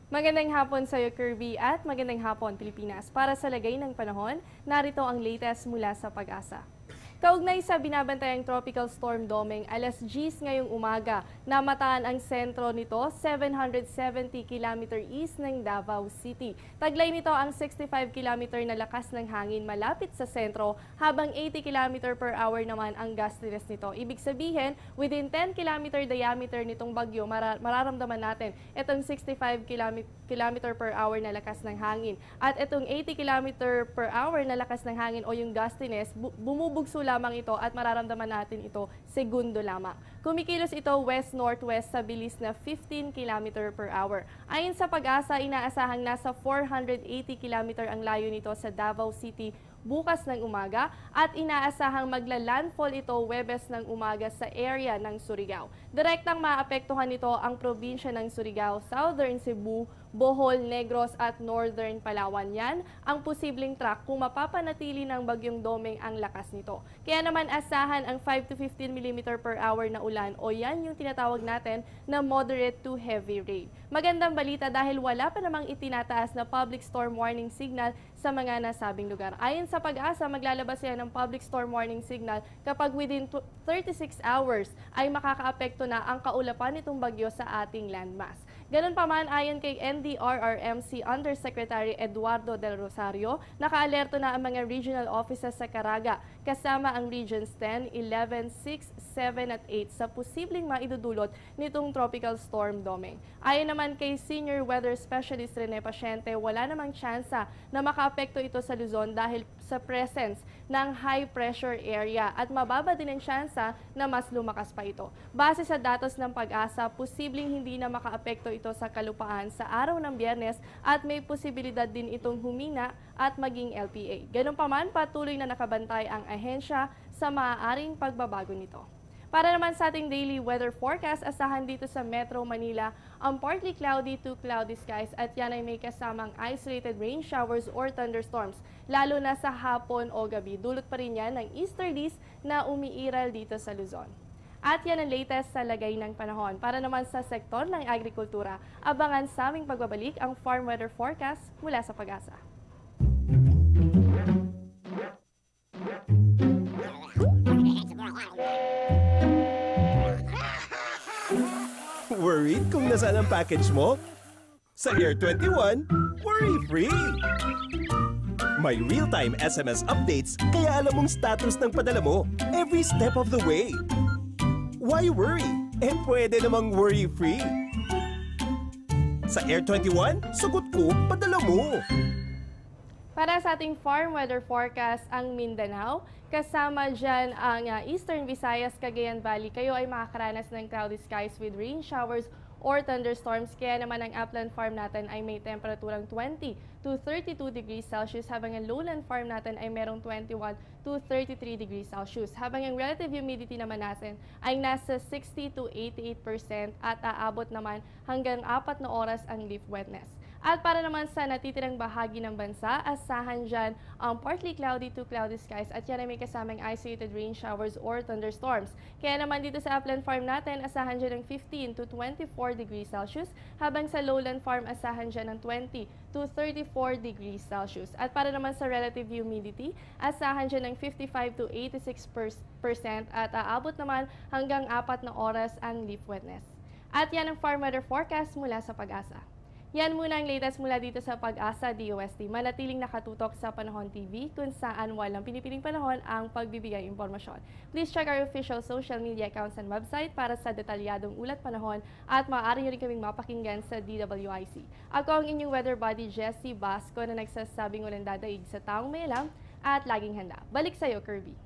Magandang hapon sa iyo, Kirby, at magandang hapon, Pilipinas. Para sa lagay ng panahon, narito ang latest mula sa Pag-asa. Kaugnay sa binabantayang Tropical Storm Domeng, alas 10 ngayong umaga, namataan ang sentro nito 770 km east ng Davao City. Taglay nito ang 65 km na lakas ng hangin malapit sa sentro, habang 80 km per hour naman ang gustiness nito. Ibig sabihin, within 10 km diameter nitong bagyo, mararamdaman natin itong 65 km per hour na lakas ng hangin. At itong 80 km per hour na lakas ng hangin o yung gustiness, bumubugso lamang ito at mararamdaman natin ito segundo lamang. Kumikilos ito west-northwest sa bilis na 15 km per hour. Ayon sa Pag-asa, inaasahang nasa 480 km ang layo nito sa Davao City bukas ng umaga at inaasahang magla-landfall ito Huwebes ng umaga sa area ng Surigao. Direktang maapektuhan nito ang probinsya ng Surigao, Southern Cebu, Bohol, Negros at Northern Palawan. Yan ang posibleng track kung mapapanatili ng bagyong Domeng ang lakas nito. Kaya naman asahan ang 5 to 15 mm per hour na ulan o yan yung tinatawag natin na moderate to heavy rain. Magandang balita dahil wala pa namang itinataas na public storm warning signal sa mga nasabing lugar. Ayon sa Pag-asa, maglalabas yan ng public storm warning signal kapag within 36 hours ay makakaapekto na ang kaulapan nitong bagyo sa ating landmass. Ganun pa man, ayon kay NDRRMC Undersecretary Eduardo Del Rosario, nakaalerto na ang mga regional offices sa Caraga, kasama ang Regions 10, 11, 6, 7 at 8 sa posibleng maidudulot nitong Tropical Storm Domeng. Ayon naman kay Senior Weather Specialist Rene Paciente, wala namang tsansa na makaapekto ito sa Luzon dahil sa presence ng high pressure area at mababa din ang tsansa na mas lumakas pa ito. Base sa datos ng Pag-asa, posibleng hindi na makaapekto ito sa kalupaan sa araw ng Biyernes at may posibilidad din itong humina at maging LPA. Ganun pa man, patuloy na nakabantay ang ahensya sa maaaring pagbabago nito. Para naman sa ating daily weather forecast, asahan dito sa Metro Manila ang partly cloudy to cloudy skies at yan ay may kasamang isolated rain showers or thunderstorms, lalo na sa hapon o gabi. Dulot pa rin yan ng easterlies na umiiral dito sa Luzon. At yan ang latest sa lagay ng panahon. Para naman sa sektor ng agrikultura, abangan sa aming pagbabalik ang farm weather forecast mula sa Pag-asa. Worried kung nasaan ang package mo? Sa Air 21, worry-free! May real-time SMS updates kaya alam mong status ng padala mo every step of the way. Why worry? Pwede namang worry-free. Sa Air 21, sagot ko, padala mo! Para sa ating farm weather forecast, ang Mindanao, kasama dyan ang Eastern Visayas, Cagayan Valley, kayo ay makakaranas ng cloudy skies with rain showers or thunderstorms. Kaya naman ang upland farm natin ay may temperaturang 20 to 32 degrees Celsius, habang ang lowland farm natin ay merong 21 to 33 degrees Celsius. Habang ang relative humidity naman natin ay nasa 60 to 88% at aabot naman hanggang 4 na oras ang leaf wetness. At para naman sa natitirang bahagi ng bansa, asahan dyan ang partly cloudy to cloudy skies at yan ay may kasamang isolated rain showers or thunderstorms. Kaya naman dito sa upland farm natin, asahan dyan ng 15 to 24 degrees Celsius, habang sa lowland farm, asahan dyan ng 20 to 34 degrees Celsius. At para naman sa relative humidity, asahan dyan ng 55 to 86% at aabot naman hanggang 4 na oras ang leaf wetness. At yan ang farm weather forecast mula sa Pag-asa. Yan muna ang latest mula dito sa Pag-asa DOST. Manatiling nakatutok sa Panahon TV kung saan walang pinipiling panahon ang pagbibigay impormasyon. Please check our official social media accounts and website para sa detalyadong ulat panahon at maaari nyo rin kaming mapakinggan sa DWIC. Ako ang inyong weather buddy Jessie Basco na nagsasabing walang dadaig sa taong may alam at laging handa. Balik sa'yo, Kirby.